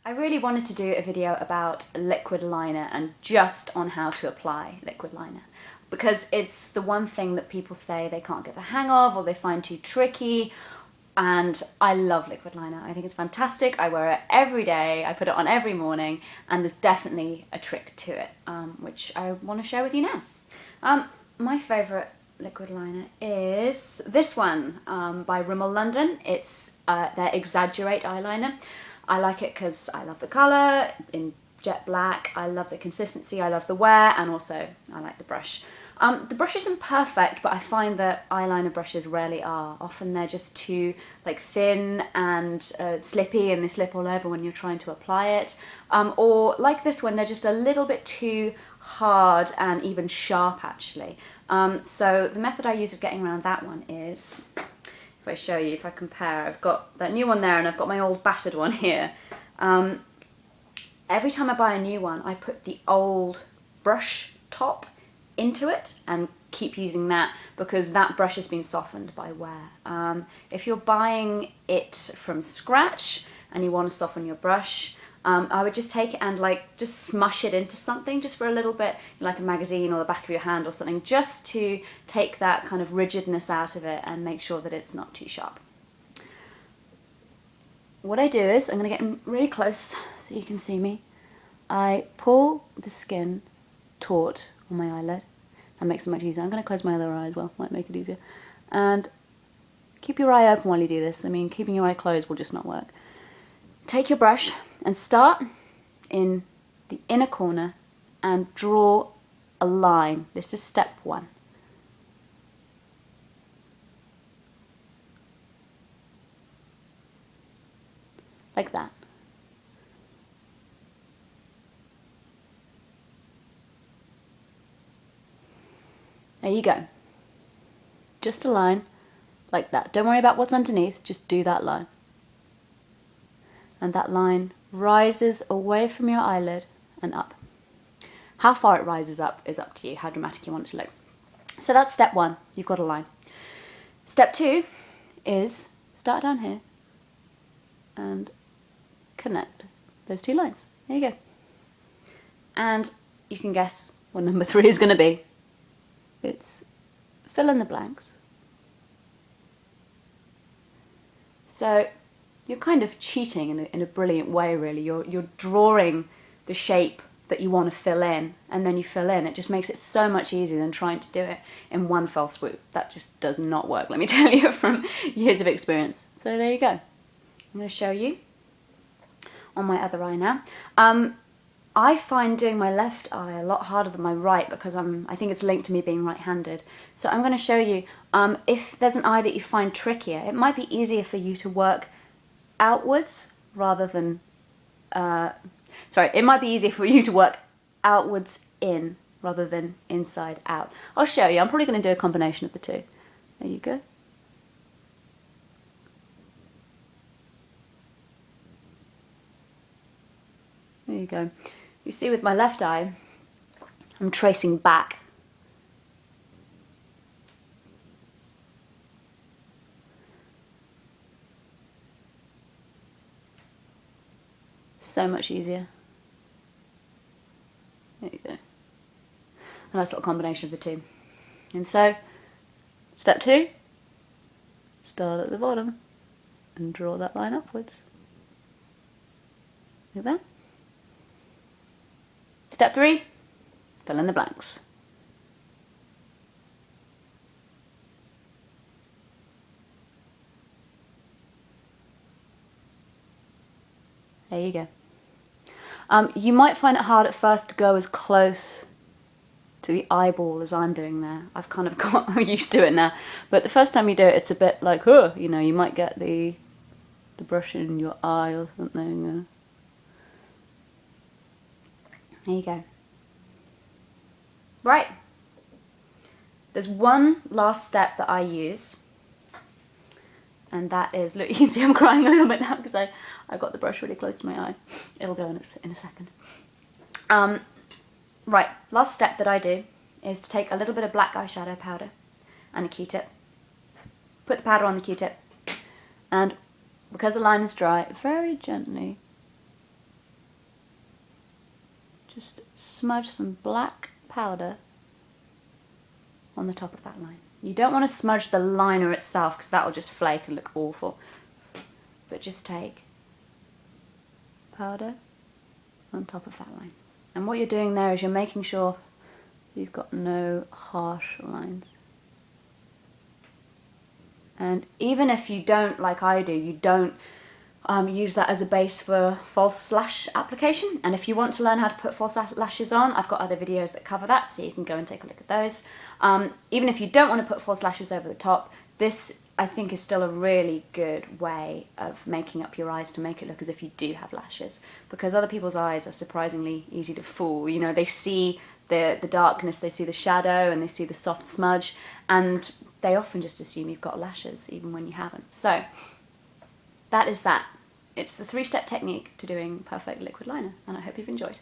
I really wanted to do a video about liquid liner and just on how to apply liquid liner, because it's the one thing that people say they can't get the hang of or they find too tricky. And I love liquid liner. I think it's fantastic. I wear it every day. I put it on every morning, and there's definitely a trick to it, which I want to share with you now. My favourite liquid liner is this one by Rimmel London. It's their Exaggerate eyeliner. I like it because I love the colour in jet black. I love the consistency. I love the wear, and also I like the brush. The brush isn't perfect, but I find that eyeliner brushes rarely are. Often they're just too thin and slippy, and they slip all over when you're trying to apply it. Or like this one, they're just a little bit too hard and even sharp actually. So the method I use of getting around that one is, if I show you, if I compare, I've got that new one there and I've got my old battered one here. Every time I buy a new one, I put the old brush top into it and keep using that, because that brush has been softened by wear. If you're buying it from scratch and you want to soften your brush, I would just take it and just smush it into something just for a little bit, like a magazine or the back of your hand or something, just to take that kind of rigidness out of it and make sure that it's not too sharp. What I do is, I'm going to get really close so you can see me. I pull the skin taut on my eyelid. That makes it much easier. I'm going to close my other eye as well, might make it easier. And keep your eye open while you do this. I mean, keeping your eye closed will just not work. Take your brush and start in the inner corner and draw a line. This is step one. Like that. There you go. Just a line like that. Don't worry about what's underneath, just do that line. And that line rises away from your eyelid and up. How far it rises up is up to you, how dramatic you want it to look. So that's step one, you've got a line. Step two is start down here and connect those two lines. There you go. And you can guess what number three is going to be. It's fill in the blanks. So you're kind of cheating in a brilliant way, really. You're drawing the shape that you want to fill in, and then you fill in. It just makes it so much easier than trying to do it in one fell swoop. That just does not work, let me tell you, from years of experience. So there you go. I'm going to show you on my other eye now. I find doing my left eye a lot harder than my right, because I think it's linked to me being right-handed. So I'm going to show you, if there's an eye that you find trickier, it might be easier for you to work outwards rather than, it might be easier for you to work outwards in rather than inside out. I'll show you. I'm probably going to do a combination of the two. There you go. There you go. You see, with my left eye, I'm tracing back. So much easier. There you go. And that's a combination of the two. And so, step two, start at the bottom and draw that line upwards. Like that. Step three, fill in the blanks. There you go. You might find it hard at first to go as close to the eyeball as I'm doing there. I've kind of got used to it now. But the first time you do it, it's a bit like, you know, you might get the brush in your eye or something. There you go. Right. There's one last step that I use, and that is, look, you can see I'm crying a little bit now because I got the brush really close to my eye. It'll go in a second. Right, last step that I do is to take a little bit of black eyeshadow powder and a Q-tip. Put the powder on the Q-tip, and because the line is dry, very gently just smudge some black powder on the top of that line. You don't want to smudge the liner itself because that will just flake and look awful. But just take powder on top of that line. And what you're doing there is you're making sure you've got no harsh lines. And even if you don't, like I do, you don't use that as a base for false lash application. And if you want to learn how to put false lashes on, I've got other videos that cover that, so you can go and take a look at those. Even if you don't want to put false lashes over the top, this I think is still a really good way of making up your eyes to make it look as if you do have lashes, because other people's eyes are surprisingly easy to fool. You know, they see the darkness, they see the shadow, and they see the soft smudge, and they often just assume you've got lashes even when you haven't. So that is that. It's the 3-step technique to doing perfect liquid liner, and I hope you've enjoyed.